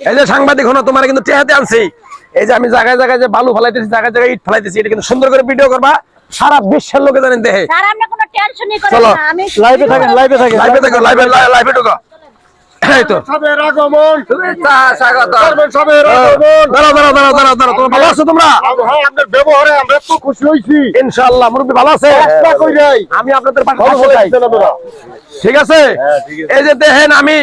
এই যে সাংবাদিক হনো তোমার কিন্তু টেহাতে আনছি। এই যে আমি জায়গায় জায়গায় যে বালু ফেলাইতেছি, জায়গায় জায়গায় ইট ফেলাইতেছি, এটা কিন্তু সুন্দর করে ভিডিও করবা, সারা বিশ্বের লোকে জানেন দেখে। স্যার আপনি কোনো টেনশনই করেন চলো না, আমি লাইভে থাকেন, লাইভে থাকেন, লাইভে দেখো, লাইভে ঢুকো। এই তো সবের আগমন, শুভেচ্ছা স্বাগত। সবের আগমন। দাঁড়াও, তোমরা ভালো আছো তোমরা? হ্যাঁ, আপনার ব্যবহারে আমরা তো খুশি হইছি। ইনশাআল্লাহ মুরব্বি ভালো আছে? চেষ্টা কই যাই, আমি আপনাদের পাশে ভালো থাকতে চাই। হইছে না তোরা? ঠিক আছে, এই যে দেখেন আমি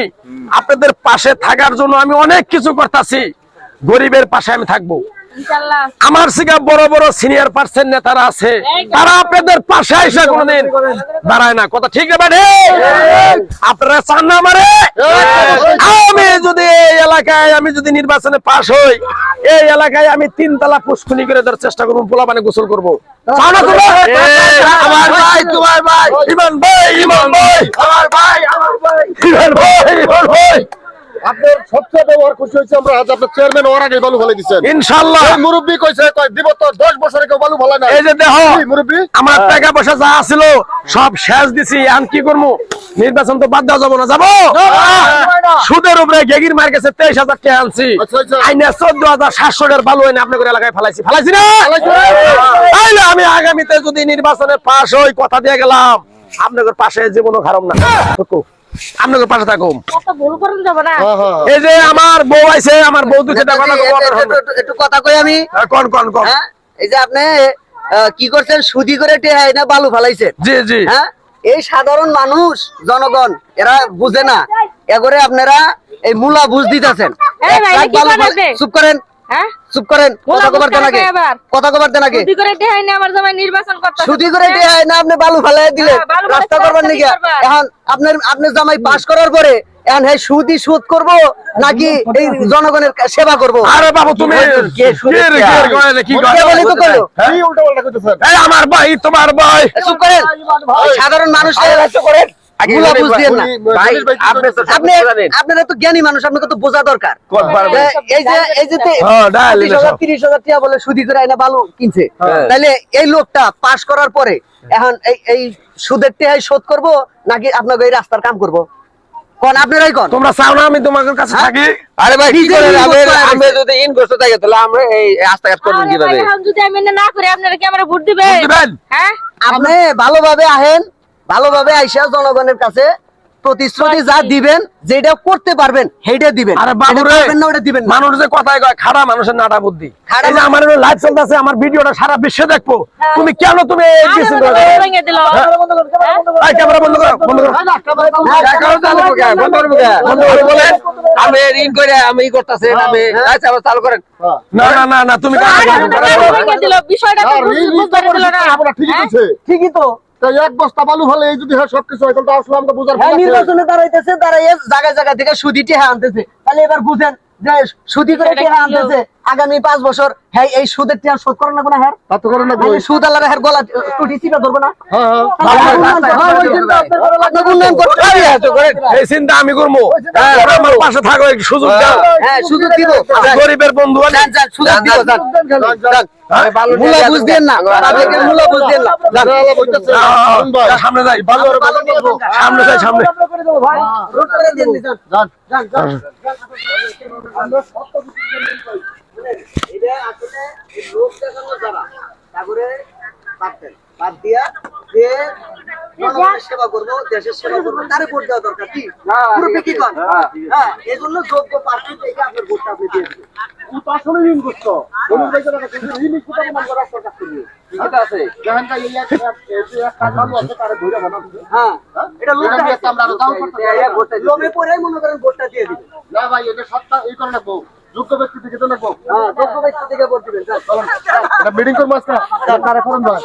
আপনাদের পাশে থাকার জন্য আমি অনেক কিছু করতেছি। গরিবের পাশে আমি থাকবো। ইনশাআল্লাহ আমার সিগা বড় বড় সিনিয়র পার্সন নেতারা আছে, তারা আপনাদের পাশে এসে কোনোদিন দাঁড়ায় না। কথা ঠিক না? আপনারা চান না আমারে? আমি যদি এই এলাকায় আমি যদি নির্বাচনে পাশ হই, এই এলাকায় আমি 3 তলা পুষ্কুনি করে দেওয়ার চেষ্টা করবো, পোলা পানি গোসল করবো। চাও না তোমরা? আমার ভাই, তোমার ভাই, ইমান ভাই, আমার ভাই, ইমান ভাই। আপনার সবচেয়ে ব্যবহার খুশি হয়েছে আমরা। আজ আপনার চেয়ারম্যান ওর আগে বালু ফেলে দিচ্ছেন। ইনশাআল্লাহ এই মুরব্বি কইছে কয় দিব তো 10 বছরে কেউ বালু ফেলে না। এই যে দেখো এই মুরব্বি আমার টাকা পয়সা যা ছিল সব শেষ দিছি, এখন কি করবো? নির্বাচন তো বাদ দেওয়া যাবো না, যাবো সুদের উপরে গেগির মার গেছে 23,000 টাকা আনছি, আচ্ছা। আইনে 14,700 টাকার বালু এনে আপনাদের এলাকায় ফেলাইছি না? তাইলে আমি আগামীতে যদি নির্বাচনে পাশ হই, কথা দিয়ে গেলাম আপনাদের পাশে জীবনও খারাপ না, আপনাদের পাশে থাকুম। কত ভুল করেন যাব না। এই যে আমার বউ আছে, আমার বউ দুটো কথা একটু কথা কই আমি। কোন হ্যাঁ, এই যে আপনি কি করছেন, সুদি করে টেহাই না বালু ফালাইছেন। জি হ্যাঁ, এই সাধারণ মানুষ জনগণ এরা বুঝে না, এগরে আপনারা এই মূলা বুঝ দিতেছেন। এই ভাই, কি বানাবে? চুপ করেন, হ্যাঁ চুপ করেন, কথা কবার দেন আগে, কথা কবার দেন আগে। সুদি করে দেখাই না আমার জামাই নির্বাচন করতে। সুদি করে টেহাই না আপনি বালু ফালাই দিলেন হ্যাঁ, বালু রাস্তা ফালাই করবার রাস্তা নাকি? কি করবা? এখন আপনার জামাই পাস করার পরে এখন হ্যাঁ সুদি সুদ করব নাকি এই জনগণের সেবা করব? আরে বাবু তুমি কে সুদের কি কে বলি তো কইলো? কি উল্টাপাল্টা কইতেছেন? এই আমার ভাই, তোমার ভাই, চুপ করেন, সাধারণ মানুষ করেন। মূলা বুঝ দিয়েন না। আপনারা তো জ্ঞানী মানুষ, আপনাকে তো বোঝা দরকার। এই যে 30,000 টাকা বলে সুদি করে আইনা বালু কিনছে, তাহলে এই লোকটা পাস করার পরে এখন এই সুদের টাকা শোধ করব নাকি আপনাকে এই রাস্তার কাম করব? কোন আপনারাই কোন? তোমরা চাও না আমি তোমাদের কাছে থাকি? আরে ভাই কি করে আমরা যদি ইনভেস্ট থাকে তাহলে আমরা এই রাস্তাঘাট করবেন কিভাবে? এখন যদি আমি না করি আপনারা কি আমরা ভোট দিবেন? দিবেন? হ্যাঁ, আপনি ভালোভাবে আহেন, ভালোভাবে আইসা জনগণের কাছে প্রতিশ্রুতি যা দিবেন, যেটা করতে পারবেন সেইটা দিবেন। আরে বাবু যেটা রে, পারবেন না ওটা দিবেন না। মানুষ যে কথায় কয় খাড়া মানুষের নাটা বুদ্ধি। খাড়া এই যে আমার লাইভ চলতেছে, আমার ভিডিওটা সারা বিশ্বে দেখবো, তুমি কেন তুমি এই আরে ডিসিশন আমাদের করো? ভেঙে দিল। এই ক্যামেরা বন্ধ করো, বন্ধ করো। বলেন আমি ঋণ করে আমি করতেছি, আমি আচ্ছা আবার চালু করেন। না তুমি আরে আমাদের ভেঙে দিল, বিষয়টা তো বুঝতে দিল না। আমরা ঠিকই কইছে। ঠিকই তো। তাই এক বস্তা বালু ফেলে এই যদি সবকিছু হয় তাহলে তো আসলে আমরা বুঝার হ্যাঁ, কথা আছে। নির্বাচনে দাঁড়াইতেছে, দাঁড়াইয়ে জায়গায় জায়গা থেকে সুদি টেহা আনতেছে। তাহলে এবার বুঝেন যে সুদি করে টেহা আনতেছে, আগামী 5 বছর হ্যাঁ এই সুদের টেহা শোধ করেন না কোন হ্যাঁ? তা তো করেন না তাহলে সুদ আল্লাহর হ্যাঁ গলা টুটি চিপে ধরবে না? হ্যাঁ আপনাকে উন্নয়ন করতে হবে। এই চিন্তা আমি করবো। তোমরা আমার পাশে থাকো, একটু সুযোগ দাও। হ্যাঁ, সুযোগ দিব। গরিবের বন্ধু আমি। যান, যান, সুযোগ দিব, যান। মূলা বুঝ দেন না, তাদেরকে মূলা বুঝ দেন না। যান। সামনে যাই, সামনে যাই, সামনে। রোড করে দেন নি, যান। এটা আসলে এই লোক দেখানো যারা, তারপরে বাদ দিয়া যে জনগণের সেবা করবো, দেশের সেবা করবো, তারে ভোট দেওয়া দরকার। কি মুরব্বি কি কন? হ্যাঁ, এই জন্য যোগ্য প্রার্থী দেখে আপনার ভোটটা আপনি দিয়ে দিবেন। আসলে ঋণ করতো ঋণ কোথাও নাম করা রাস্তার কাছ থেকে ঠিক আছে দেখেন না, এই এক কাজ ভালো আছে তারা ধরে বানাচ্ছে। হ্যাঁ, এটা লোক এটা নিয়ে তো আমরা আরো দাম করতে পারি। লোভে পড়ে মনে করেন ভোটটা দিয়ে দিবেন। না ভাই, এটা সত্তা এই করে রাখবো, যোগ্য ব্যক্তি থেকে তো রাখবো। হ্যাঁ, যোগ্য ব্যক্তি থেকে ভোট দিবেন। এটা মিটিং করবো আজকে, তারা করুন ভাই।